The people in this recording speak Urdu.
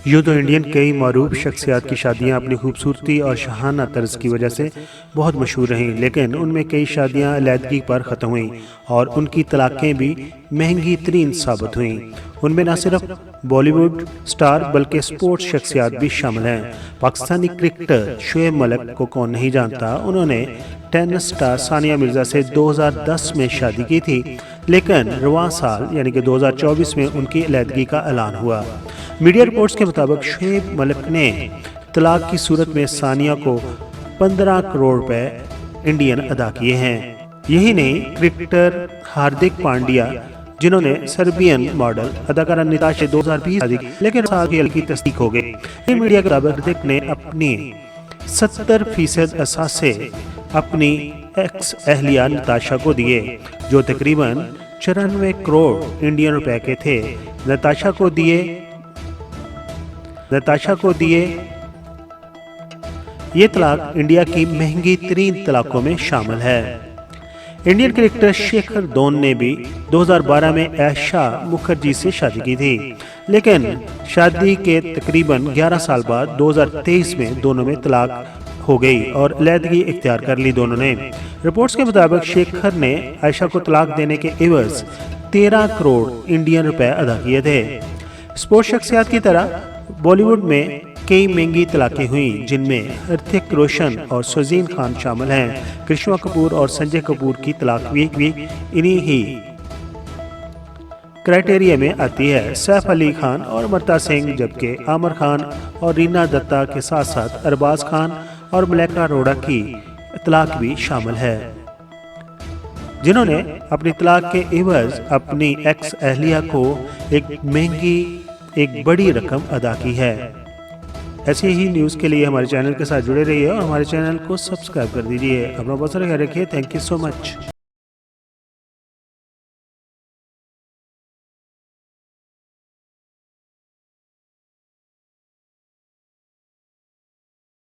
یوں تو انڈین کئی معروف شخصیات کی شادیاں اپنی خوبصورتی اور شاہانہ طرز کی وجہ سے بہت مشہور رہیں، لیکن ان میں کئی شادیاں علیحدگی پر ختم ہوئیں اور ان کی طلاقیں بھی مہنگی ترین ثابت ہوئیں۔ ان میں نہ صرف بالی ووڈ سٹار بلکہ سپورٹس شخصیات بھی شامل ہیں۔ پاکستانی کرکٹر شعیب ملک کو کون نہیں جانتا، انہوں نے ٹینس سٹار ثانیہ مرزا سے 2010 میں شادی کی تھی، لیکن رواں سال یعنی کہ 2024 میں ان کی علیحدگی کا اعلان ہوا۔ میڈیا رپورٹس کے مطابق شعیب ملک نے طلاق کی صورت میں ثانیہ کو 15 کروڑ روپے انڈین ادا کیے ہیں۔ یہی نہیں، کرکٹر ہاردک پانڈیا جنہوں نے سربین ماڈل اداکارہ نتاشا 2020 شادی کی، لیکن سال کی تصدیق ہو گئی۔ یہ میڈیا کے مطابق ہاردک نے اپنی 70% اثاثے اپنی ایکس اہلیہ نتاشا کو دیے، جو تقریباً 94 کروڑ انڈین روپے کے تھے۔ نتاشا کو دیے یہ طلاق انڈیا کی مہنگی ترین طلاقوں میں شامل ہے۔ انڈین کرکٹر شیکھر دھون نے بھی 2012 میں عائشہ مکھرجی سے شادی کی تھی، لیکن شادی کے تقریباً 11 سال بعد 2023 میں دونوں میں طلاق ہو گئی اور علیحدگی اختیار کر لی دونوں نے۔ رپورٹس کے مطابق شیکھر نے عائشہ کو طلاق دینے کے عوض 13 کروڑ انڈین روپے ادا کیے تھے۔ سپورٹس شخصیات کی طرح بالی ووڈ میں کئی مہنگی طلاقیں ہوئیں، جن میں ہرتک روشن اور سوزین خان شامل ہیں۔ کرشمہ کپور اور سنجے کپور کی طلاق بھی انہی ہی کرائٹیریا میں آتی ہے۔ سیف علی خان اور امرتا سنگھ، جبکہ عامر خان اور رینا دتا کے ساتھ ساتھ ارباز خان اور ملیکا اروڑہ کی طلاق بھی شامل ہے، جنہوں نے اپنی طلاق کے عوض اپنی ایکس اہلیہ کو ایک بڑی رقم ادا کی ہے۔ ایسی ہی نیوز کے لیے ہمارے چینل کے ساتھ جڑے رہیے اور ہمارے چینل کو سبسکرائب کر دیجیے۔ اپنا بہت سارا خیال رکھیے۔ Thank you so much.